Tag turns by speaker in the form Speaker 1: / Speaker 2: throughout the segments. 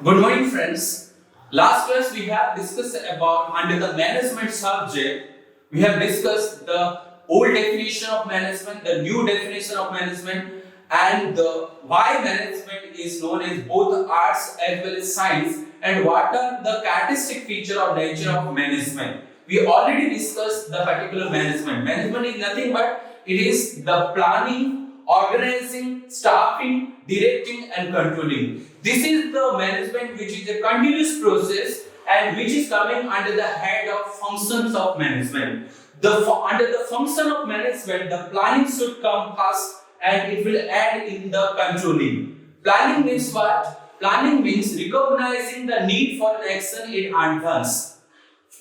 Speaker 1: Good morning, friends. Last class we have discussed about under the management subject. We have discussed the old definition of management, the new definition of management, and the why management is known as both arts as well as science, and what are the characteristic feature or nature of management. We already discussed the particular management. Management is nothing but it is the planning, organizing, staffing, directing, and controlling. This is the management which is a continuous process and which is coming under the head of functions of management. Under the function of management, the planning should come first and it will add in the controlling. Planning means what? Planning means recognizing the need for an action in advance.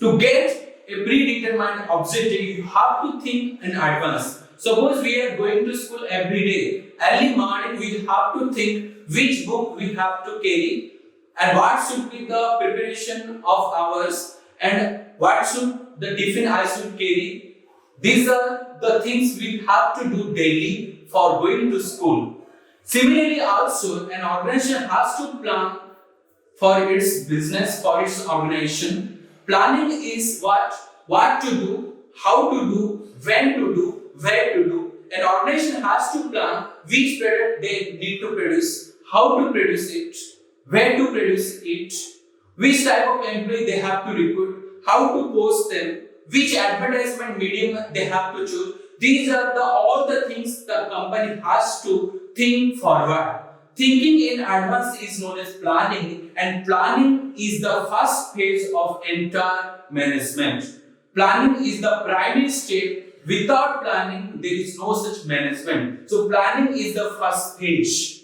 Speaker 1: To get a predetermined objective, you have to think in advance. Suppose we are going to school every day. Early morning, we have to think which book we have to carry and what should be the preparation of ours and what should the tiffin I should carry. These are the things we have to do daily for going to school. Similarly, also an organization has to plan for its business, for its organization. Planning is what to do, how to do, when to do, where to do. An organization has to plan which product they need to produce, how to produce it, where to produce it, which type of employee they have to recruit, how to post them, which advertisement medium they have to choose. These are all the things the company has to think forward. Thinking in advance is known as planning, and planning is the first phase of entire management. Planning is the primary step. Without planning, there is no such management. So planning is the first stage.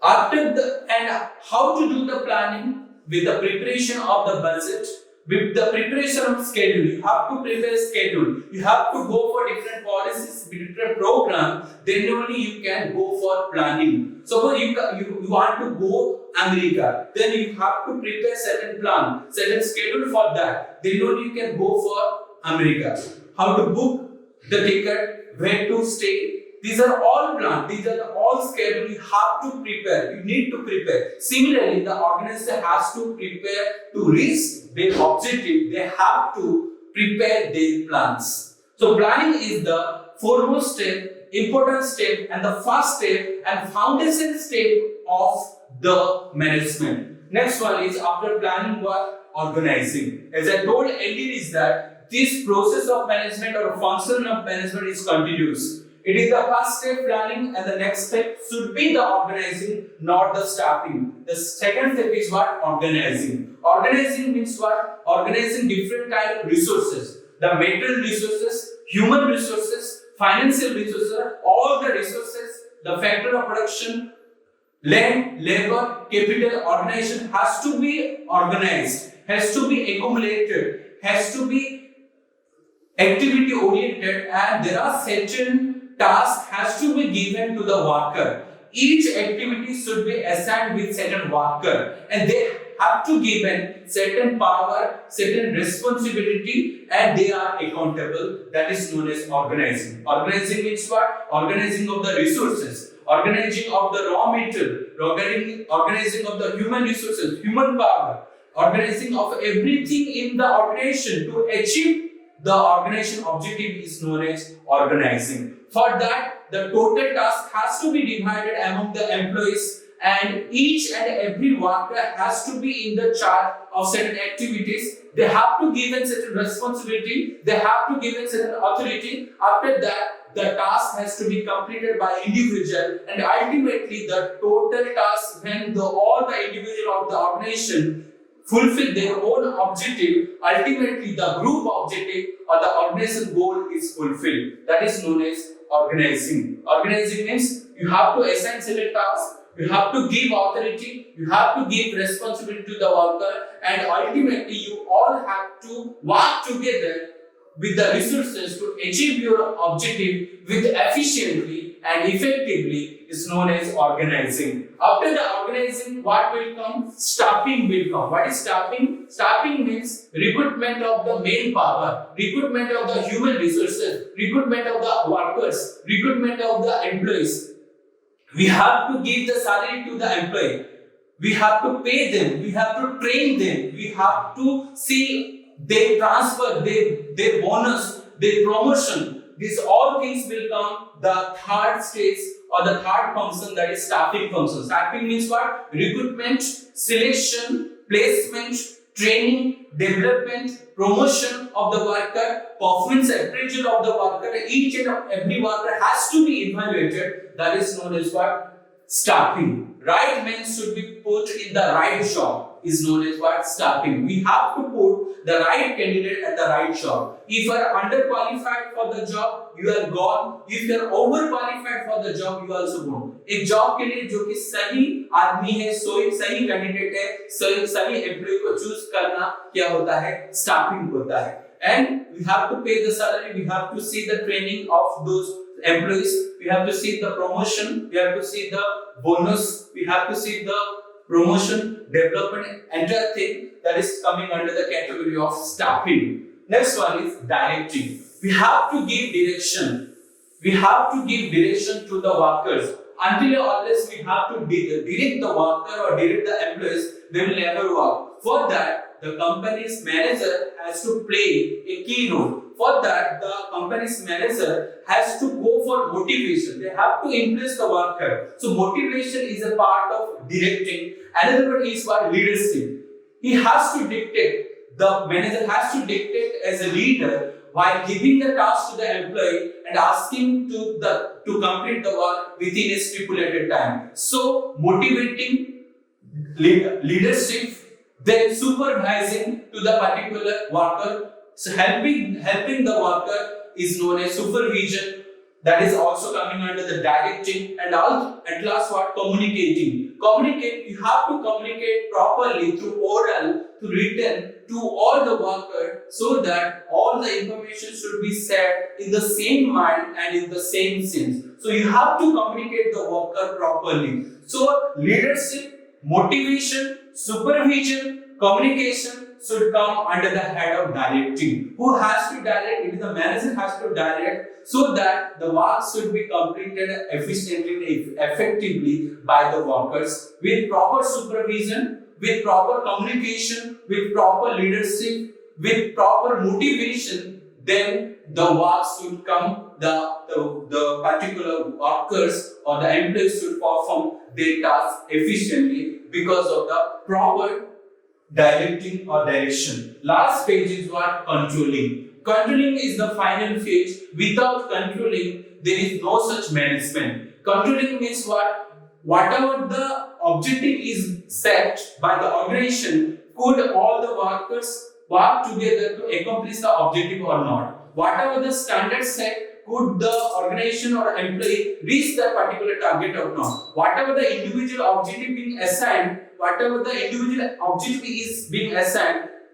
Speaker 1: And how to do the planning? With the preparation of the budget, with the preparation of schedule. You have to prepare a schedule. You have to go for different policies, different programs. Then only you can go for planning. Suppose you want to go America, then you have to prepare certain plan, certain schedule for that. Then only you can go for America. How to book the ticket, where to stay. These are all planned. These are all scheduled. You have to prepare. You need to prepare. Similarly, the organization has to prepare to reach their objective. They have to prepare their plans. So planning is the foremost step, important step, and the first step and foundation step of the management. Next one is after planning what? Organizing. As I told earlier is that this process of management or function of management is continuous. It is the first step planning and the next step should be the organizing, not the staffing. The second step is what? Organizing. Organizing means what? Organizing different type of resources. The material resources, human resources, financial resources, all the resources, the factor of production, land, labor, capital, organization has to be organized, has to be accumulated, has to be activity oriented, and there are certain tasks has to be given to the worker. Each activity should be assigned with certain worker and they have to given certain power, certain responsibility, and they are accountable. That is known as organizing. Organizing means what? Organizing of the resources, organizing of the raw material, organizing of the human resources, human power, organizing of everything in the organization to achieve the organization objective is known as organizing. For that, the total task has to be divided among the employees and each and every worker has to be in the charge of certain activities. They have to give in certain responsibility. They have to give in certain authority. After that, the task has to be completed by individual and ultimately the total task when all the individual of the organization fulfill their own objective, ultimately the group objective or the organization goal is fulfilled. That is known as organizing. Organizing means you have to assign certain tasks, you have to give authority, you have to give responsibility to the worker, and ultimately you all have to work together with the resources to achieve your objective with efficiently and effectively is known as organizing. After the organizing, what will come? Staffing will come. What is staffing? Staffing means recruitment of the manpower, recruitment of the human resources, recruitment of the workers, recruitment of the employees. We have to give the salary to the employee. we have to pay them, we have to train them, we have to see their transfer, their bonus, their promotion. These all things will come the third stage or the third function, that is staffing function. Staffing means what? Recruitment, selection, placement, training, development, promotion of the worker, performance appraisal of the worker. Each and every worker has to be evaluated. That is known as what? Staffing. Right men should be put in the right job is known as what? Staffing. We have to put the right candidate at the right job. If you are underqualified for the job, you are gone. If you are overqualified for the job, you are also gone. एक job के लिए जो कि सही आदमी है, सही candidate है, सही एम्प्लॉय को चूज करना क्या होता है? स्टाफिंग होता है. And we have to pay the salary, we have to see the training of those employees, we have to see the promotion, we have to see the bonus, we have to see the promotion, development, entire thing that is coming under the category of staffing. Next one is directing. We have to give direction. We have to give direction to the workers. Until or unless we have to direct the worker or direct the employees, they will never work. For that, the company's manager has to play a key role. For that, the company's manager has to go for motivation. They have to impress the worker. So motivation is a part of directing. Another one is what? Leadership. He has to dictate. The manager has to dictate as a leader while giving the task to the employee and asking to complete the work within a stipulated time. So motivating, leadership, then supervising to the particular worker. So helping the worker is known as supervision. That is also coming under the directing. And at last what? Communicating. You have to communicate properly through oral, through written, to all the workers, so that all the information should be said in the same mind and in the same sense. So you have to communicate the worker properly. So leadership, motivation, supervision, communication should come under the head of directing. Who has to direct? It is the manager has to direct, so that the work should be completed efficiently, effectively by the workers with proper supervision, with proper communication, with proper leadership, with proper motivation. Then the work should come, the particular workers or the employees should perform their task efficiently because of the proper directing or direction. Last page is what? Controlling. Controlling is the final phase. Without controlling, there is no such management. Controlling means what? Whatever the objective is set by the organization, could all the workers work together to accomplish the objective or not? Whatever the standard set, could the organization or employee reach that particular target or not? Whatever the individual objective being assigned,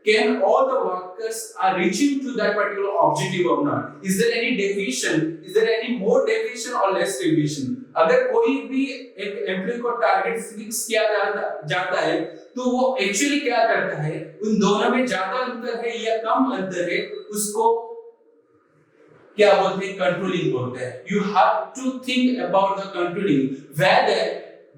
Speaker 1: can all the workers are reaching to that particular objective or not? Is there any deviation? Is there any more deviation or less deviation? अगर कोई भी एक employ को target fix किया जाता है, तो वो एक्चुअली क्या करता है? उन दोनों में ज्यादा अंतर है या कम अंतर है, उसको क्या बोलते हैं? कंट्रोलिंग बोलते हैं. You have to think about the controlling, whether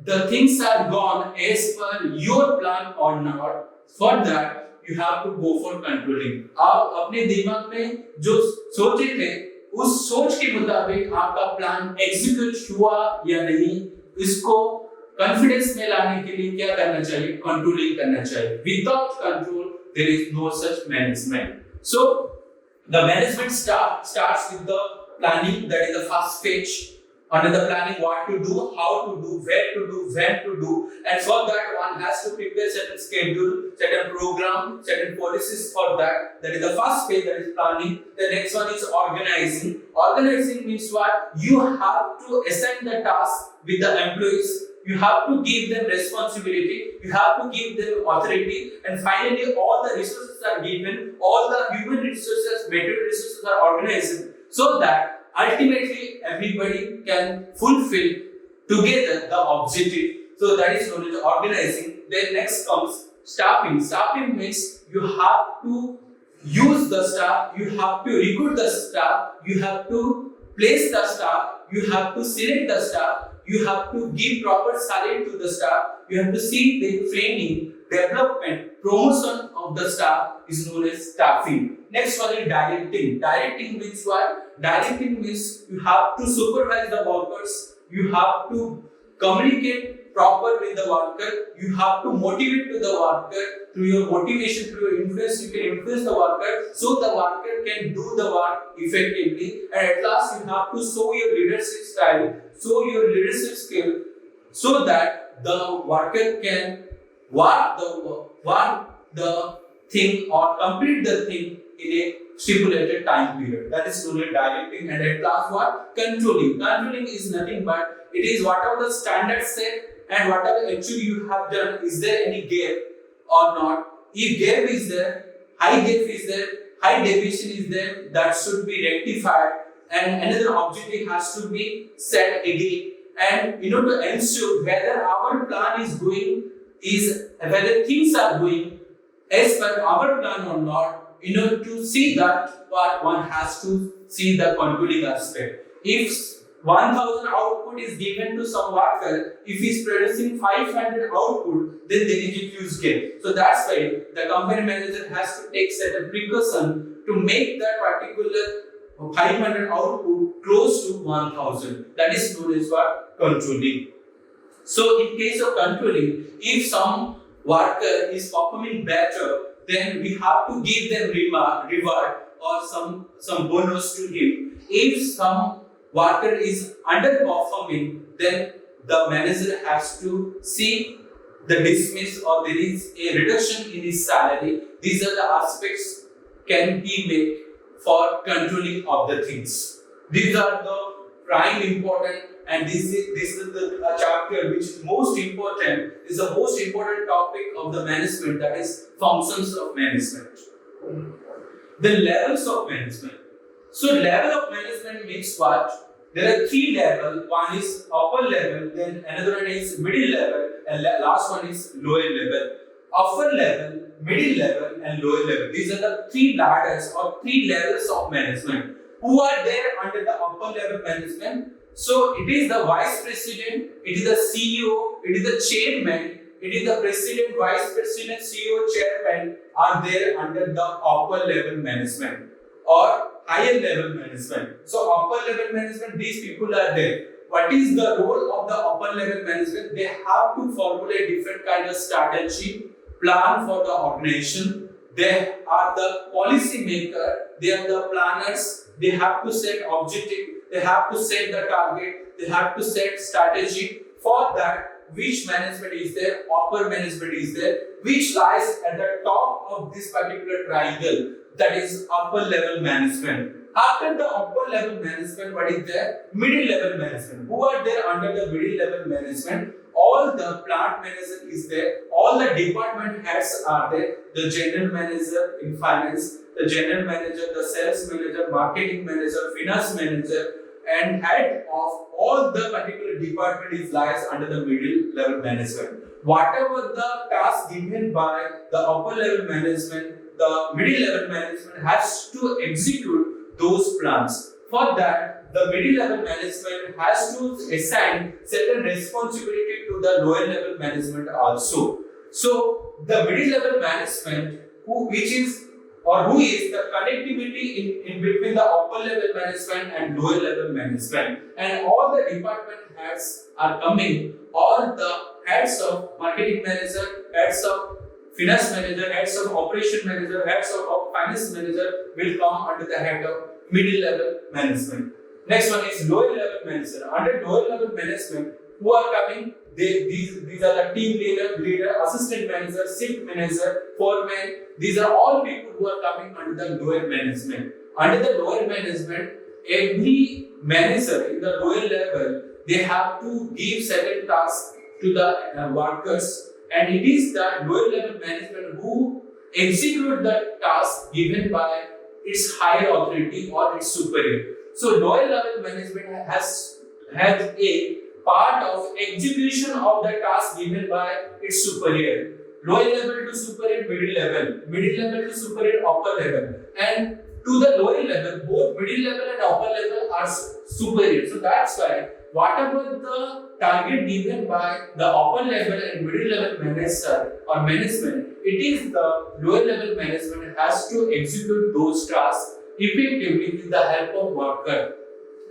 Speaker 1: the things are gone as per your plan or not. For that, you have to go for controlling. आप अपने दिमाग में जो सोचे थे, उस सोच के मुताबिक आपका प्लान एग्जीक्यूट हुआ या नहीं, इसको कॉन्फिडेंस में लाने के लिए क्या करना चाहिए? कंट्रोलिंग करना चाहिए. Without control, there is no such management. So, the management starts with the planning. That is the first stage. Under the planning, what to do, how to do, where to do, when to do, and for that one has to prepare certain schedule, certain program, certain policies for that. That is the first phase, that is planning. The next one is organizing. Organizing means what? You have to assign the task with the employees. You have to give them responsibility. You have to give them authority, and finally, all the resources are given. All the human resources, material resources are organized, so that ultimately everybody can fulfill together the objective. So that is known as organizing. Then next comes staffing. Staffing means you have to use the staff, you have to recruit the staff, you have to place the staff you have to select the staff, you have to give proper salary to the staff, you have to see the training, development, promotion of the staff is known as staffing. Next one is directing. Directing means what? Directing means you have to supervise the workers, you have to communicate proper with the worker, you have to motivate to the worker. Through your motivation, through your influence, you can influence the worker so the worker can do the work effectively, and at last you have to show your leadership style, show your leadership skill, so that the worker can work the thing or complete the thing in a stipulated time period. That is known as directing. And at last what? Controlling. Controlling is nothing but it is whatever the standard set and whatever actually you have done, is there any gap or not? If gap is there, high gap is there, high deviation is there, that should be rectified, and another objective has to be set again. And to ensure whether our plan is going, whether things are going as per our plan or not, to see that what one has to see the controlling aspect. If 1000 output is given to some worker, if he is producing 500 output, then there is a huge gap. So that's why the company manager has to take certain precaution to make that particular 500 output close to 1000. That is known as what? Controlling. So in case of controlling, if some worker is performing better, then we have to give them reward or some bonus to him. If some worker is underperforming, then the manager has to see the dismiss or there is a reduction in his salary. These are the aspects can be made for controlling of the things. These are the prime important, and this is the chapter which is most important, is the most important topic of the management, that is functions of management. The levels of management. So level of management means what? There are three levels. One is upper level, then another one is middle level, and last one is lower level. Upper level, middle level, and lower level. These are the three ladders or three levels of management. Who are there under the upper level management? So it is the vice president, it is the CEO, it is the chairman, it is the president, vice president, CEO, chairman are there under the upper level management or higher level management. So upper level management, these people are there. What is the role of the upper level management? They have to formulate different kind of strategy, plan for the organization. They are the policy maker, they are the planners, they have to set objective, they have to set the target, they have to set strategy. For that, which management is there? Upper management is there, which lies at the top of this particular triangle, that is upper level management. After the upper level management, what is there? Middle level management. Who are there under the middle level management? All the plant manager is there, all the department heads are there, the general manager in finance, the general manager, the sales manager, marketing manager, finance manager, and head of all the particular department is lies under the middle level management. Whatever the task given by the upper level management, the middle level management has to execute those plans. For that, the middle level management has to assign certain responsibility to the lower level management also. So the middle level management, who is the connectivity in between the upper level management and lower level management, and all the department heads are coming, all the heads of marketing manager, heads of finance manager, heads of operation manager, heads of finance manager will come under the head of middle level management. Next one is lower level manager. Under lower level management, who are coming? These are the team leader, assistant manager, shift manager, foreman. These are all people who are coming under the lower management. Under the lower management, every manager in the lower level, they have to give certain tasks to the workers, and it is the lower level management who execute the task given by its higher authority or its superior. So lower level management has a part of execution of the task given by its superior. Lower level to superior, middle level to superior, upper level. And to the lower level, both middle level and upper level are superior. So that's why whatever the target given by the upper level and middle level manager or management, it is the lower level management has to execute those tasks effectively with the help of worker.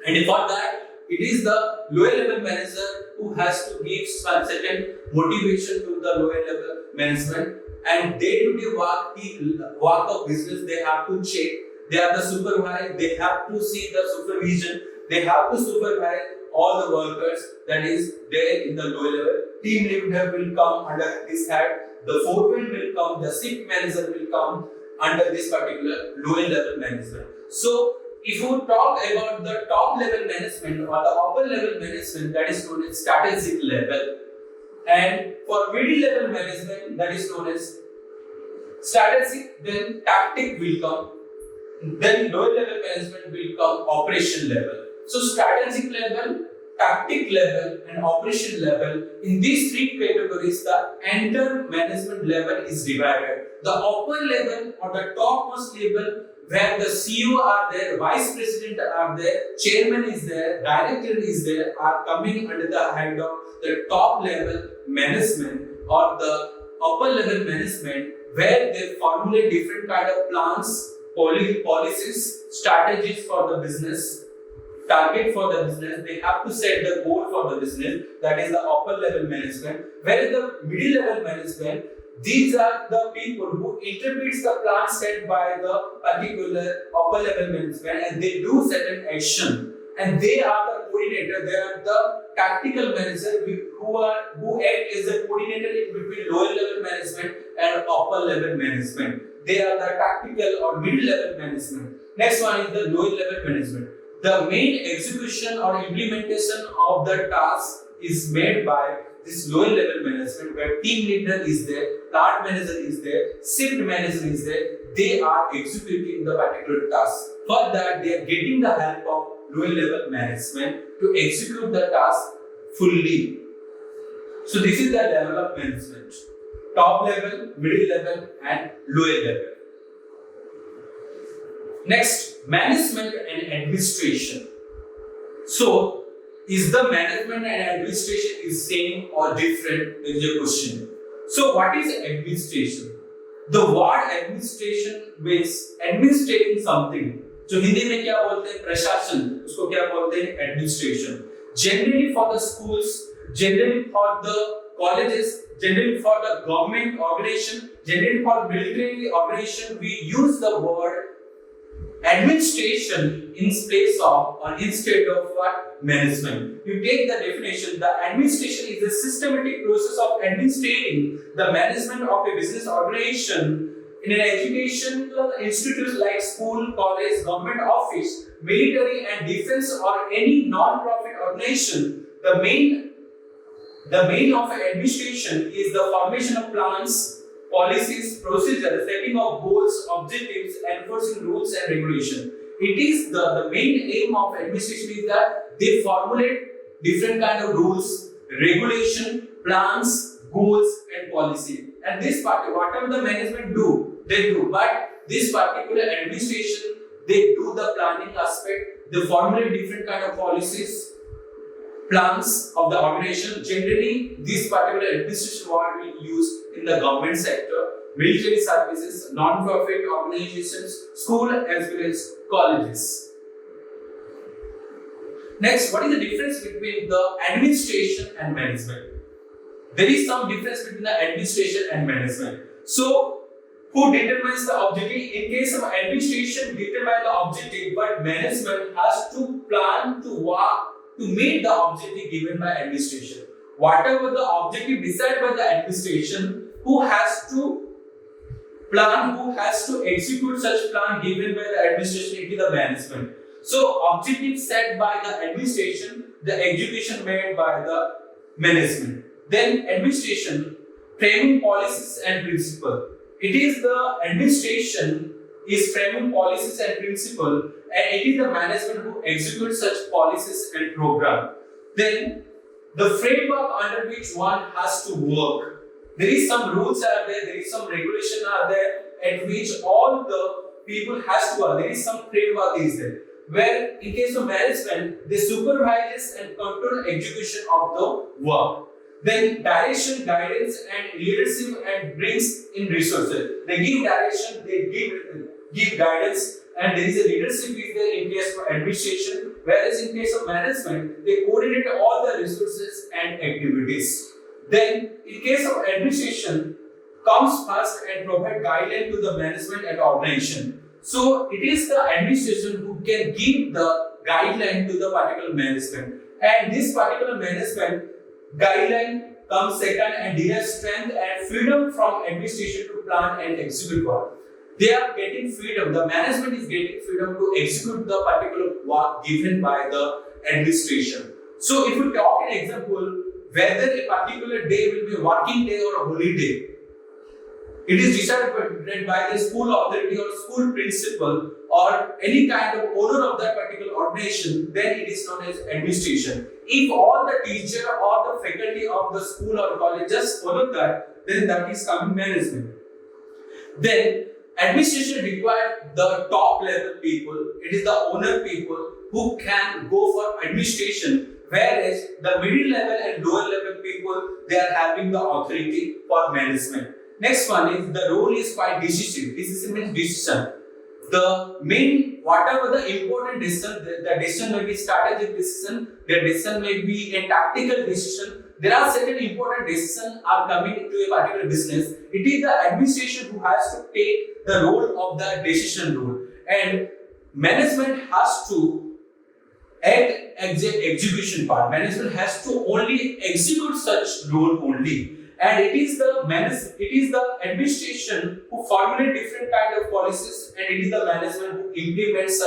Speaker 1: And for that, it is the lower level manager who has to give some certain motivation to the lower level management, and day-to-day work, the work of business, they have to check. They are the supervisor. They have to see the supervision. They have to supervise all the workers that is there in the lower level. Team leader will come under this head. The foreman will come. The shift manager will come under this particular lower level management. So, if you talk about the top level management or the upper level management, that is known as strategic level, and for middle level management, that is known as strategic, then tactic will come, then lower level management will come operation level. So strategic level, tactic level and operation level, in these three categories the entire management level is divided. The upper level or the topmost level, where the CEO are there, vice president are there, chairman is there, director is there, are coming under the head of the top level management or the upper level management, where they formulate different kind of plans, policies, strategies for the business, target for the business. They have to set the goal for the business, that is the upper level management. Where the middle level management, these are the people who interprets the plan set by the particular upper level management, and they do certain action, and they are the coordinator. They are the tactical manager who act as a coordinator in between lower level management and upper level management. They are the tactical or middle level management. Next one is the lower level management. The main execution or implementation of the task is made by this lower level management, where team leader is there, plant manager is there, shift manager is there. They are executing the particular task. For that, they are getting the help of lower level management to execute the task fully. So this is the level of management: top level, middle level, and lower level. Next, management and administration. So, is the management and administration is same or different? There is a question. So, what is administration? The word administration means administrating something. जो हिंदी में क्या बोलते हैं प्रशासन, उसको क्या बोलते हैं administration. Generally for the schools, generally for the colleges, generally for the government organization, generally for military organization, we use the word administration in place of or instead of what? Management. You take the definition. The administration is a systematic process of administrating the management of a business organization in an educational institute like school, college, government office, military and defense, or any non-profit organization. The main of administration is the formation of plans, policies, procedures, setting of goals, objectives, enforcing rules and regulation. It is the main aim of administration is that they formulate different kind of rules, regulation, plans, goals and policy. And this part, whatever the management do, they do. But this particular administration, they do the planning aspect. They formulate different kind of policies, plans of the organization. Generally, this particular administration word will use in the government sector, military services, non-profit organizations, school as well as colleges. Next, what is the difference between the administration and management? There is some difference between the administration and management. So, who determines the objective? In case of administration, determine the objective, but management has to plan to work to meet the objective given by administration. Whatever the objective decided by the administration, who has to plan, who has to execute such plan given by the administration into the management. So objective set by the administration, the execution made by the management. Then administration, framing policies and principle. It is the administration is framing policies and principle, and it is the management who executes such policies and program. Then the framework under which one has to work. There is some rules are there, there is some regulation are there, at which all the people has to work. There is some framework is there. Where in case of management, they supervise and control execution of the work. Then direction, guidance, and leadership and brings in resources. They give direction, they give guidance, and there is a leadership is there in case of administration. Whereas in case of management, they coordinate all the resources and activities. Then in case of administration, comes first and provide guideline to the management and organization. So it is the administration who can give the guideline to the particular management, and this particular management guideline comes second and derives strength and freedom from administration to plan and execute work. They are getting freedom, the management is getting freedom to execute the particular work given by the administration. So if we talk an example, whether a particular day will be a working day or a holiday, it is decided by the school authority or school principal or any kind of owner of that particular organization, then it is known as administration. If all the teacher or the faculty of the school or college just follow that, then that is coming management. Then administration requires the top level people, it is the owner people who can go for administration, whereas the middle level and lower level people, they are having the authority for management. Next one is the role is quite decisive. Decisive means decision. The main, whatever the important decision, the decision may be strategic decision, the decision may be a tactical decision. There are certain important decisions are coming into a particular business. It is the administration who has to take the role of the decision role, and management has to act as the execution part. Management has to only execute such role only. And it is the administration who formulate different kind of policies, and it is the management who implements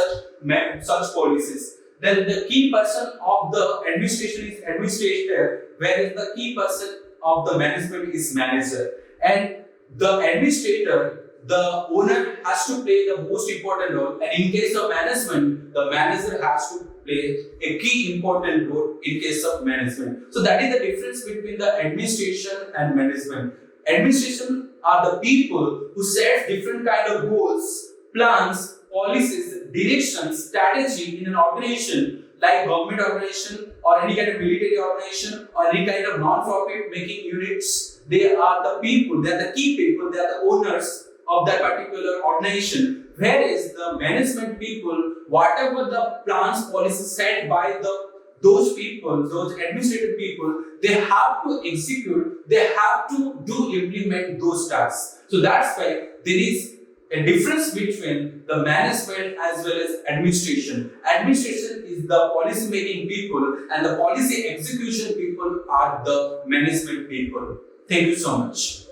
Speaker 1: such policies. Then the key person of the administration is administrator, whereas the key person of the management is manager. And the administrator, the owner has to play the most important role, and in case of management, the manager has to play a key important role in case of management. So that is the difference between the administration and management. Administration are the people who set different kind of goals, plans, policies, directions, strategy in an organization like government organization or any kind of military organization or any kind of non-profit making units. They are the people, they are the key people, they are the owners of that particular organization. Whereas the management people, whatever the plans, policies set by those people, those administrative people, they have to execute, they have to implement those tasks. So that's why there is a difference between the management as well as administration. Administration is the policy making people, and the policy execution people are the management people. Thank you so much.